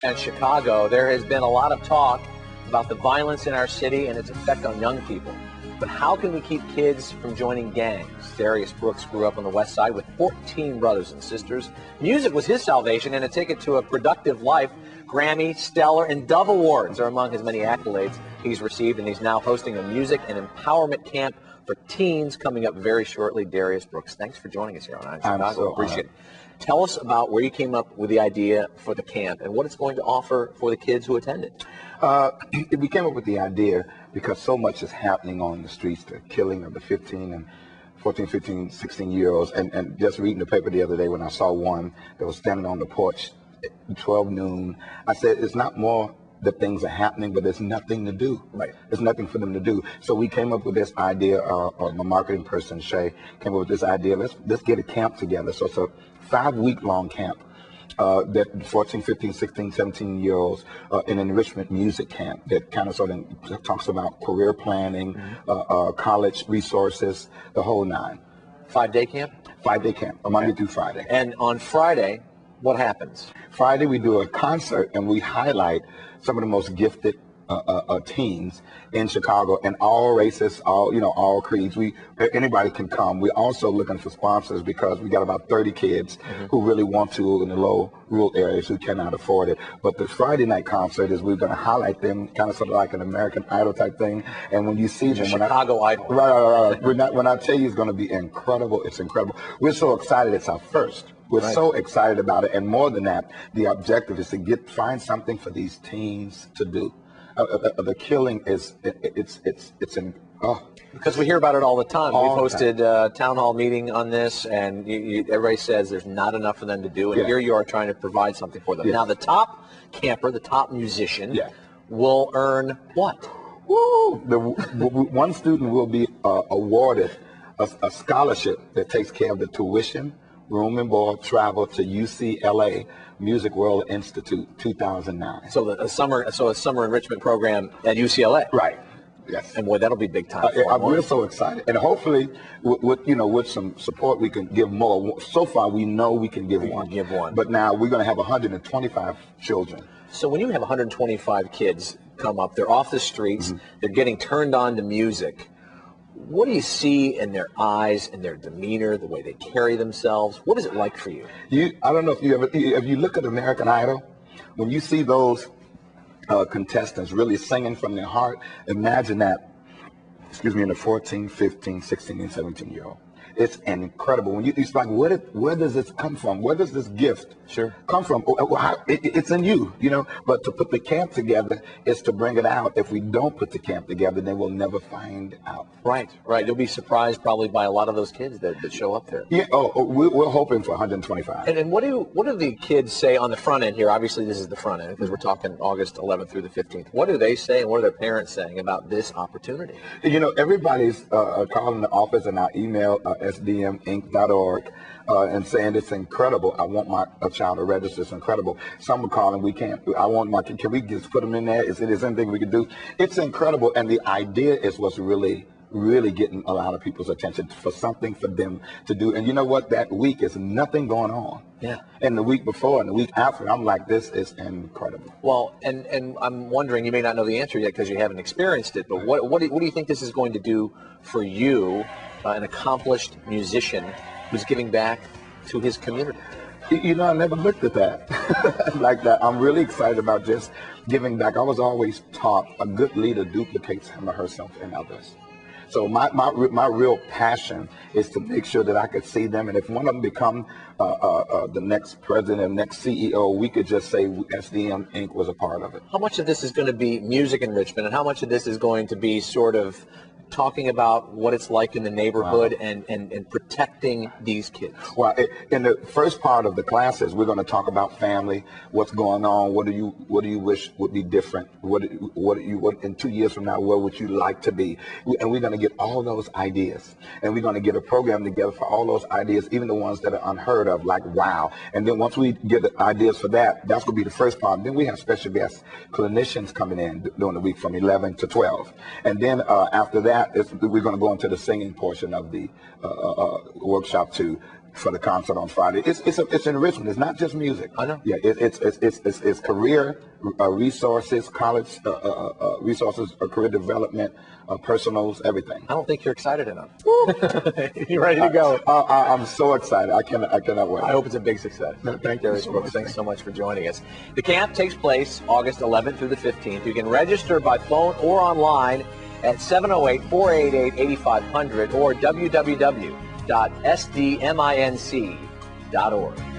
In Chicago, there has been a lot of talk about the violence in our city and its effect on young people. But how can we keep kids from joining gangs? Darius Brooks grew up on the West Side with 14 brothers and sisters. Music was his salvation and a ticket to a productive life. Grammy, Stellar, and Dove Awards are among his many accolades he's received, and he's now hosting a music and empowerment camp for teens coming up very shortly. Darius Brooks, thanks for joining us here on Eye Chicago. So appreciate it. Tell us about where you came up with the idea for the camp and what it's going to offer for the kids who attend it. We came up with the idea because so much is happening on the streets, the killing of the 14, 15, 16-year-olds. And just reading the paper the other day when I saw one that was standing on the porch at 12 noon, I said, it's not more that things are happening, but there's nothing to do. Right. There's nothing for them to do. So we came up with this idea, my marketing person, Shay, came up with this idea, let's get a camp together. So it's a 5-week-long camp that 14, 15, 16, 17-year-olds in an enrichment music camp that kind of sort of talks about career planning, college resources, the whole nine. 5-day camp? 5-day camp, Monday through Friday. And on Friday, what happens? Friday we do a concert and we highlight some of the most gifted teens in Chicago, and all races, all creeds. Anybody can come. We're also looking for sponsors because we got about 30 kids who really want to in the low rural areas who cannot afford it. But the Friday night concert is we're going to highlight them, kind of sort of like an American Idol type thing. And when you see them, Chicago Idol. Right. When I tell you it's going to be incredible, it's incredible. We're so excited. It's our first. We're so excited about it, and more than that, the objective is to find something for these teens to do. The killing is because we hear about it all the time. We've hosted a town hall meeting on this, and everybody says there's not enough for them to do, and here you are trying to provide something for them. Yes. Now, the top camper, the top musician, will earn what? Woo! One student will be awarded a scholarship that takes care of the tuition, room and board, travel to UCLA Music World Institute 2009. So a summer enrichment program at UCLA. Right. Yes. And boy, that'll be big time. We're so excited, and hopefully, with some support, we can give more. So far, we know we can give one. But now we're going to have 125 children. So when you have 125 kids come up, they're off the streets, they're getting turned on to music. What do you see in their eyes and their demeanor, the way they carry themselves? What is it like for you? I don't know if you look at American Idol, when you see those contestants really singing from their heart, imagine that, in a 14, 15, 16, and 17-year-old. It's incredible. It's like, where does this come from? Where does this gift come from? It's in you, But to put the camp together is to bring it out. If we don't put the camp together, then we'll never find out. Right. You'll be surprised probably by a lot of those kids that show up there. Yeah. We're hoping for 125. And what do the kids say on the front end here? Obviously, this is the front end because we're talking August 11th through the 15th. What do they say, and what are their parents saying about this opportunity? Everybody's calling the office and our email. sdminc.org and saying it's incredible. I want my child to register. It's incredible. Some are calling. We can't. I want my kid. Can we just put them in there? Is there anything we can do? It's incredible. And the idea is what's really getting a lot of people's attention, for something for them to do. And you know what? That week is nothing going on. Yeah. And the week before and the week after, I'm like, this is incredible. Well, and I'm wondering, you may not know the answer yet because you haven't experienced it, but what do you think this is going to do for you, an accomplished musician who's giving back to his community? I never looked at that like that. I'm really excited about just giving back. I was always taught a good leader duplicates him or herself in others. So my real passion is to make sure that I could see them, and if one of them become the next president and next CEO, we could just say SDM Inc. was a part of it. How much of this is going to be music enrichment, and how much of this is going to be sort of talking about what it's like in the neighborhood and protecting these kids? Well, in the first part of the classes, we're going to talk about family, what's going on, what do you wish would be different, what in 2 years from now, where would you like to be? And we're going to get all those ideas, and we're going to get a program together for all those ideas, even the ones that are unheard of, like wow. And then once we get the ideas for that, that's going to be the first part. Then we have special guest clinicians coming in during the week from 11 to 12, and then after that, we're going to go into the singing portion of the workshop to for the concert on Friday. It's enrichment. It's not just music. I know. Yeah, it's career resources, college resources, career development, personals, everything. I don't think you're excited enough. You ready to go? I'm so excited. I cannot wait. I hope it's a big success. Thank you Darius so Brooks, much. thanks so much for joining us. The camp takes place August 11th through the 15th. You can register by phone or online at 708-488-8500 or www.sdminc.org.